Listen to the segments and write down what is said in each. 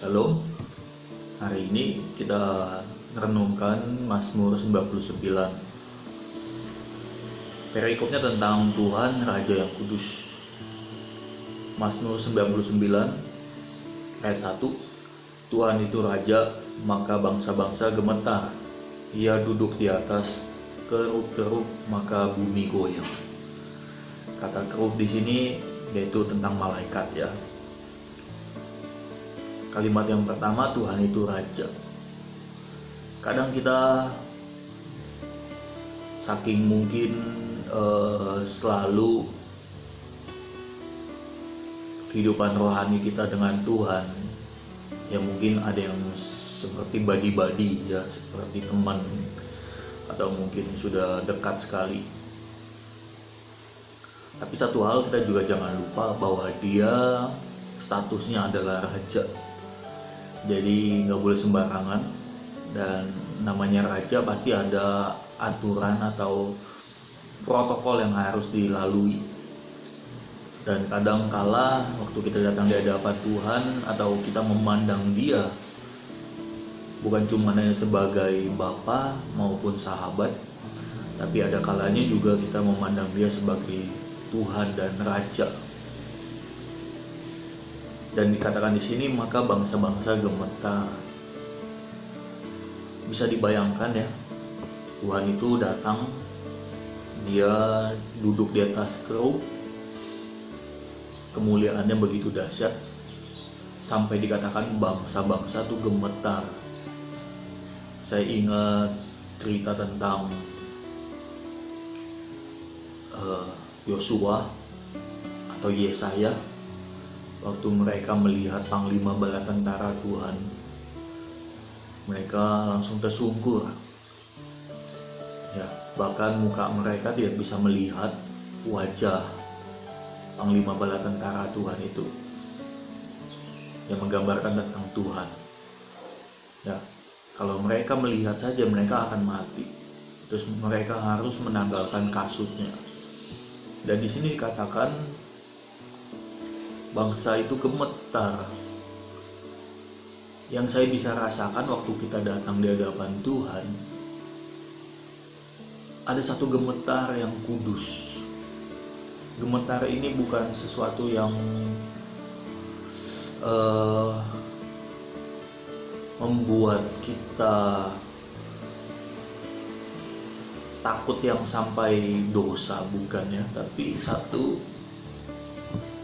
Shalom, hari ini kita merenungkan Mazmur 99. Perikopnya tentang Tuhan Raja yang Kudus. Mazmur 99 ayat 1. Tuhan itu Raja, maka bangsa-bangsa gemetar. Ia duduk di atas kerub-kerub, maka bumi goyang. Kata kerub di sini yaitu tentang malaikat ya. Kalimat yang pertama, Tuhan itu Raja. Kadang kita saking mungkin selalu kehidupan rohani kita dengan Tuhan, ya mungkin ada yang seperti badi-badi ya, seperti teman, atau mungkin sudah dekat sekali. Tapi satu hal kita juga jangan lupa bahwa dia statusnya adalah Raja. Jadi nggak boleh sembarangan, dan namanya raja pasti ada aturan atau protokol yang harus dilalui. Dan kadang kala waktu kita datang di hadapan Tuhan atau kita memandang dia, bukan cuma hanya sebagai bapa maupun sahabat, tapi ada kalanya juga kita memandang dia sebagai Tuhan dan Raja. Dan dikatakan di sini, maka bangsa-bangsa gemetar. Bisa dibayangkan ya, Tuhan itu datang, dia duduk di atas kerub, kemuliaannya begitu dahsyat, sampai dikatakan bangsa-bangsa itu gemetar. Saya ingat cerita tentang Yosua atau Yesaya. Waktu mereka melihat panglima bala tentara Tuhan, mereka langsung tersungkur. Ya, bahkan muka mereka tidak bisa melihat wajah panglima bala tentara Tuhan itu, yang menggambarkan tentang Tuhan. Ya, kalau mereka melihat saja mereka akan mati. Terus mereka harus menanggalkan kasutnya. Dan di sini dikatakan bangsa itu gemetar. Yang saya bisa rasakan waktu kita datang di hadapan Tuhan, ada satu gemetar yang kudus. Gemetar ini bukan sesuatu yang membuat kita takut yang sampai dosa, bukan ya, tapi satu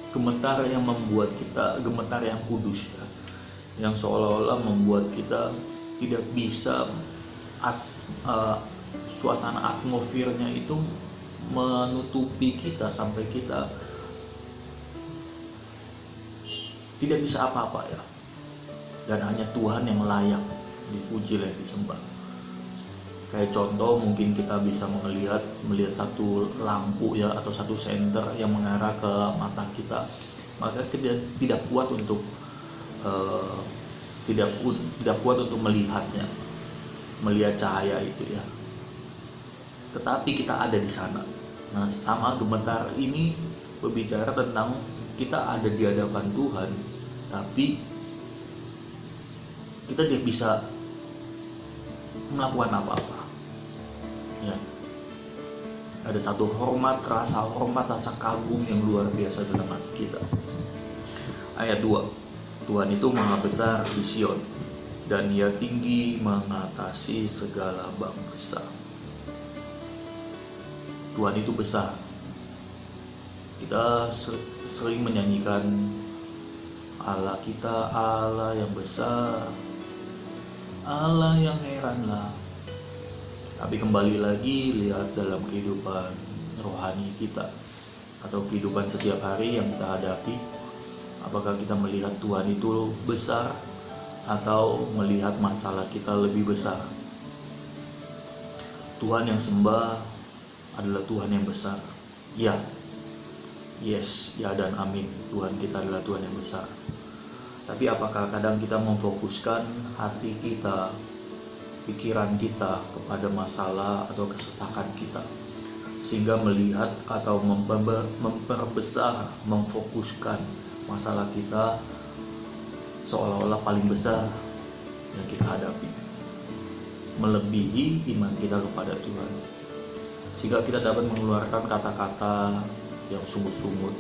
gemetar yang membuat kita, gemetar yang kudus ya, yang seolah-olah membuat kita tidak bisa suasana atmosfernya itu menutupi kita sampai kita tidak bisa apa-apa ya, dan hanya Tuhan yang layak dipuji dan disembah. Kayak contoh, mungkin kita bisa melihat satu lampu ya, atau satu senter yang mengarah ke mata kita, maka kita tidak kuat untuk melihat cahaya itu ya. Tetapi kita ada di sana. Nah, sama gemetar ini berbicara tentang kita ada di hadapan Tuhan, tapi kita tidak bisa melakukan apa-apa. Ya. Ada satu rasa hormat, rasa kagum yang luar biasa dalam hati kita. Ayat 2. Tuhan itu maha besar di Sion, dan ia tinggi mengatasi segala bangsa. Tuhan itu besar. Kita sering menyanyikan Allah kita, Allah yang besar, Allah yang heranlah. Tapi kembali lagi, lihat dalam kehidupan rohani kita atau kehidupan setiap hari yang kita hadapi, apakah kita melihat Tuhan itu besar atau melihat masalah kita lebih besar? Tuhan yang sembah adalah Tuhan yang besar. Ya, yes, ya dan amin. Tuhan kita adalah Tuhan yang besar. Tapi apakah kadang kita memfokuskan hati kita, pikiran kita kepada masalah atau kesesakan kita, sehingga melihat atau memperbesar, memfokuskan masalah kita seolah-olah paling besar yang kita hadapi, melebihi iman kita kepada Tuhan, sehingga kita dapat mengeluarkan kata-kata yang sungut-sungut,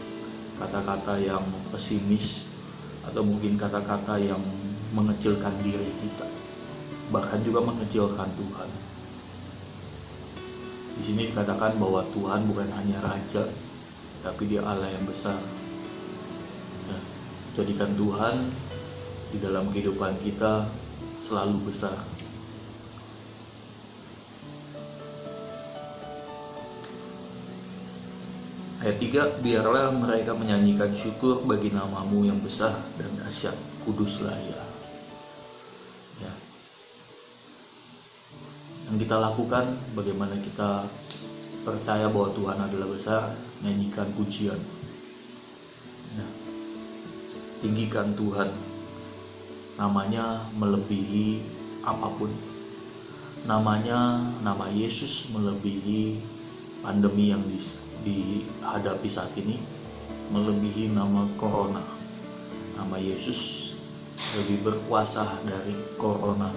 kata-kata yang pesimis, atau mungkin kata-kata yang mengecilkan diri kita, bahkan juga mengecilkan Tuhan. Di sini dikatakan bahwa Tuhan bukan hanya Raja, tapi Dia Allah yang besar. Ya, jadikan Tuhan di dalam kehidupan kita selalu besar. Ayat 3, biarlah mereka menyanyikan syukur bagi nama-Mu yang besar dan dahsyat, kuduslah Ya. Ya. Yang kita lakukan, bagaimana kita percaya bahwa Tuhan adalah besar, nyanyikan pujian, ya. Tinggikan Tuhan, namanya melebihi apapun, nama Yesus melebihi pandemi yang dihadapi saat ini, melebihi nama corona. Nama Yesus lebih berkuasa dari corona.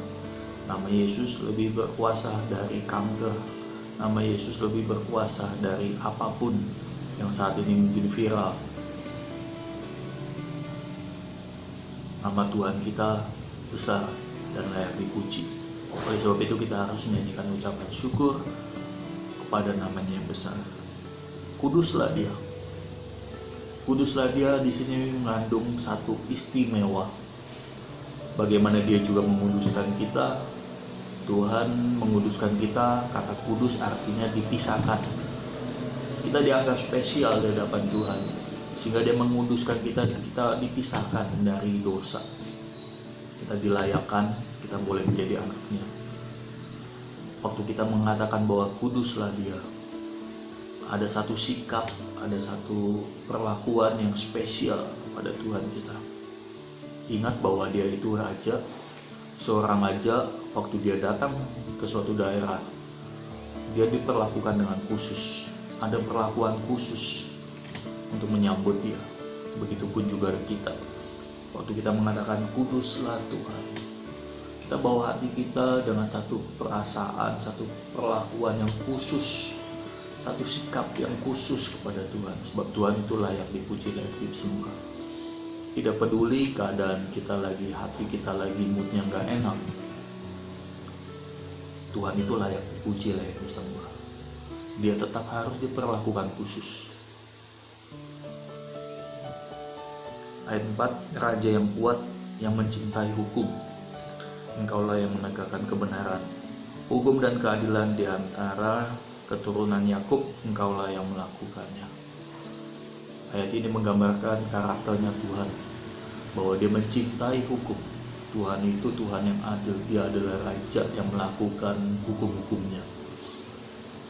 Nama Yesus lebih berkuasa dari kanker. Nama Yesus lebih berkuasa dari apapun yang saat ini mungkin viral. Nama Tuhan kita besar dan layak dipuji. Oleh sebab itu kita harus menyanyikan ucapan syukur kepada namanya yang besar. Kuduslah Dia. Kuduslah Dia di sini mengandung satu istimewa. Bagaimana Dia juga menguduskan kita. Tuhan menguduskan kita, kata kudus artinya dipisahkan. Kita dianggap spesial di hadapan Tuhan, sehingga Dia menguduskan kita dan kita dipisahkan dari dosa. Kita dilayakkan, kita boleh menjadi anaknya. Waktu kita mengatakan bahwa kuduslah Dia, ada satu sikap, ada satu perlakuan yang spesial pada Tuhan kita. Ingat bahwa Dia itu Raja. Seorang raja, waktu dia datang ke suatu daerah, dia diperlakukan dengan khusus. Ada perlakuan khusus untuk menyambut Dia. Begitupun juga kita. Waktu kita mengatakan kuduslah Tuhan, kita bawa hati kita dengan satu perasaan, satu perlakuan yang khusus, satu sikap yang khusus kepada Tuhan. Sebab Tuhan itu layak dipuji, layak disembah. Tidak peduli keadaan kita lagi, hati kita lagi moodnya gak enak, Tuhan itu layak dipuji, layak disembah. Dia tetap harus diperlakukan khusus. Ayat 4, Raja yang kuat, yang mencintai hukum, Engkaulah yang menegakkan kebenaran. Hukum dan keadilan di antara keturunan Yakub, Engkaulah yang melakukannya. Ayat ini menggambarkan karakternya Tuhan, bahwa Dia mencintai hukum. Tuhan itu Tuhan yang adil. Dia adalah Raja yang melakukan hukum-hukumnya.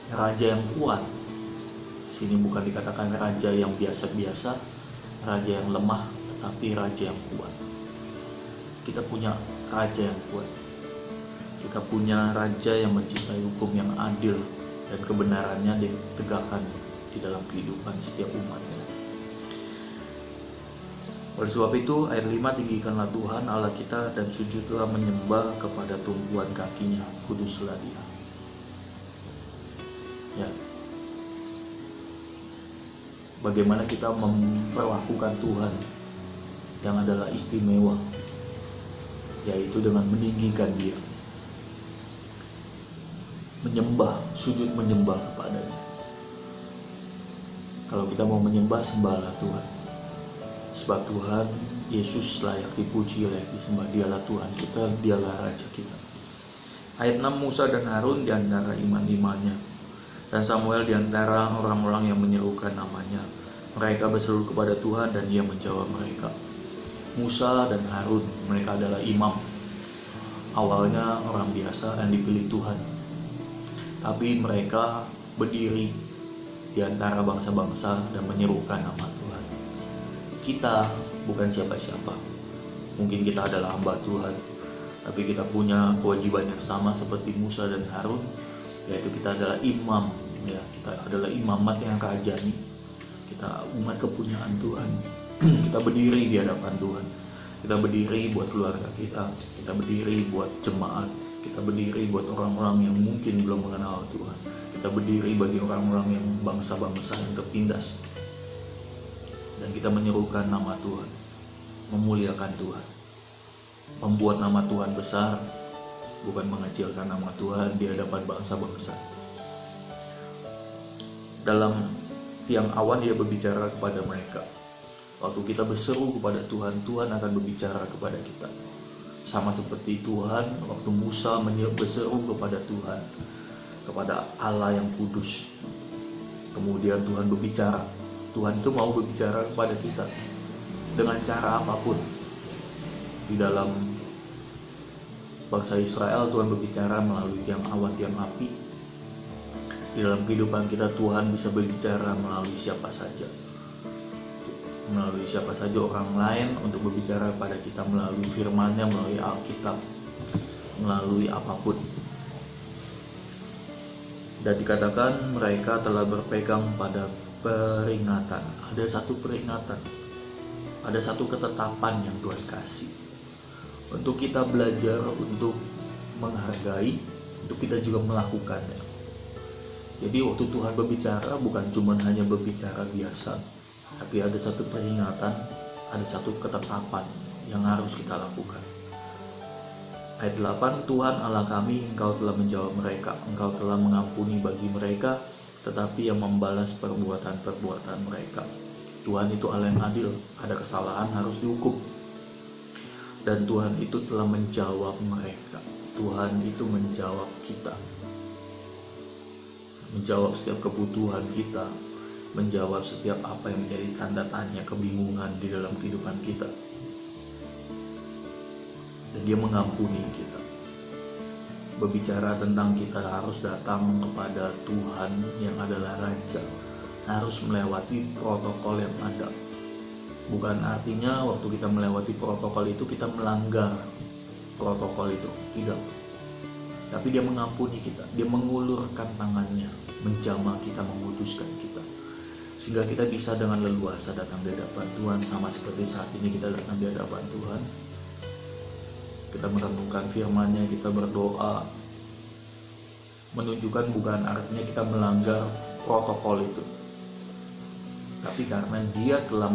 Raja yang kuat. Sini bukan dikatakan raja yang biasa-biasa, raja yang lemah, tetapi raja yang kuat. Kita punya raja yang kuat. Kita punya raja yang mencintai hukum, yang adil, dan kebenarannya ditegakkan di dalam kehidupan setiap umatnya. Oleh sebab itu, ayat 5, tinggikanlah Tuhan Allah kita dan sujudlah menyembah kepada tumpuan kakinya, kuduslah Dia. Ya. Bagaimana kita memperlakukan Tuhan yang adalah istimewa, yaitu dengan meninggikan Dia, menyembah, sujud menyembah kepada-Nya. Kalau kita mau menyembah, sembahlah Tuhan. Sebab Tuhan Yesus layak dipuji, layak disembah. Dialah Tuhan kita, Dialah Raja kita. Ayat 6, Musa dan Harun di antara imam-imamnya, dan Samuel di antara orang-orang yang menyerukan namanya. Mereka berseru kepada Tuhan dan Dia menjawab mereka. Musa dan Harun, mereka adalah imam. Awalnya orang biasa yang dipilih Tuhan, tapi mereka berdiri di antara bangsa-bangsa dan menyerukan nama Tuhan. Kita bukan siapa-siapa. Mungkin kita adalah hamba Tuhan, tapi kita punya kewajiban yang sama seperti Musa dan Harun, yaitu kita adalah imam. Ya, kita adalah imamat yang rajani. Kita umat kepunyaan Tuhan. Kita berdiri di hadapan Tuhan. Kita berdiri buat keluarga kita berdiri buat jemaat, kita berdiri buat orang-orang yang mungkin belum mengenal Tuhan. Kita berdiri bagi orang-orang yang bangsa-bangsa yang tertindas. Dan kita menyerukan nama Tuhan, memuliakan Tuhan, membuat nama Tuhan besar, bukan mengecilkan nama Tuhan di hadapan bangsa-bangsa. Dalam tiang awan dia berbicara kepada mereka. Waktu kita berseru kepada Tuhan, Tuhan akan berbicara kepada kita. Sama seperti Tuhan, waktu Musa berseru kepada Tuhan, kepada Allah yang kudus. Kemudian Tuhan berbicara. Tuhan itu mau berbicara kepada kita dengan cara apapun. Di dalam bangsa Israel, Tuhan berbicara melalui tiang awan, tiang api. Di dalam kehidupan kita, Tuhan bisa berbicara melalui siapa saja. Melalui siapa saja orang lain untuk berbicara pada kita melalui firman-Nya, melalui Alkitab, melalui apapun. Dan dikatakan mereka telah berpegang pada peringatan. Ada satu peringatan, ada satu ketetapan yang Tuhan kasih untuk kita belajar, untuk menghargai, untuk kita juga melakukannya. Jadi waktu Tuhan berbicara bukan cuma hanya berbicara biasa, tapi ada satu peringatan, ada satu ketetapan yang harus kita lakukan. Ayat 8, Tuhan Allah kami, Engkau telah menjawab mereka, Engkau telah mengampuni bagi mereka, tetapi yang membalas perbuatan-perbuatan mereka. Tuhan itu Allah yang adil, ada kesalahan harus dihukum. Dan Tuhan itu telah menjawab mereka. Tuhan itu menjawab kita, menjawab setiap kebutuhan kita, menjawab setiap apa yang menjadi tanda tanya, kebingungan di dalam kehidupan kita. Dan dia mengampuni kita. Berbicara tentang kita harus datang kepada Tuhan yang adalah Raja, harus melewati protokol yang ada. Bukan artinya waktu kita melewati protokol itu kita melanggar protokol itu, tidak. Tapi dia mengampuni kita, dia mengulurkan tangannya, menjamah kita, menguduskan kita, sehingga kita bisa dengan leluasa datang di hadapan Tuhan. Sama seperti saat ini kita datang di hadapan Tuhan, kita merenungkan firman-Nya, kita berdoa, menunjukkan bukan artinya kita melanggar protokol itu, tapi karena dia telah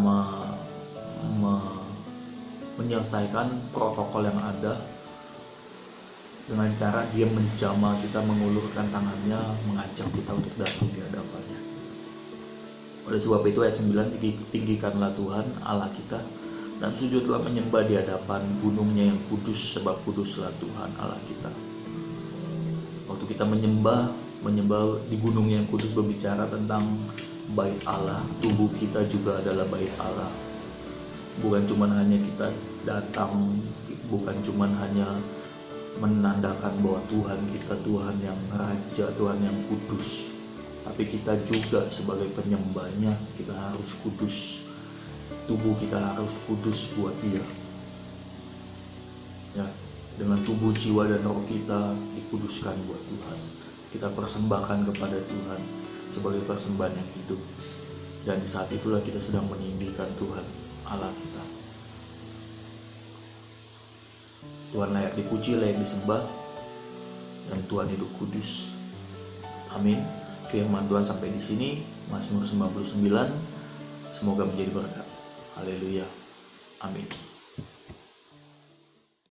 menyelesaikan protokol yang ada dengan cara dia menjamah kita, mengulurkan tangannya, mengajak kita untuk datang di hadapannya. Oleh sebab itu ayat 9, tinggikanlah Tuhan Allah kita dan sujudlah menyembah di hadapan gunungnya yang kudus, sebab kuduslah Tuhan Allah kita. Waktu kita menyembah di gunung yang kudus berbicara tentang bait Allah. Tubuh kita juga adalah bait Allah. Bukan cuma hanya kita datang, bukan cuma hanya menandakan bahwa Tuhan kita Tuhan yang Raja, Tuhan yang kudus, tapi kita juga sebagai penyembahnya, kita harus kudus. Tubuh kita harus kudus buat Dia. Ya, dengan tubuh, jiwa, dan roh kita dikuduskan buat Tuhan. Kita persembahkan kepada Tuhan sebagai persembahan yang hidup. Dan di saat itulah kita sedang meninggikan Tuhan Allah kita. Tuhan layak dipuji, layak disembah, dan Tuhan itu kudus. Amin. Firman Tuhan sampai di sini. Mazmur 99 semoga menjadi berkat. Haleluya. Amin.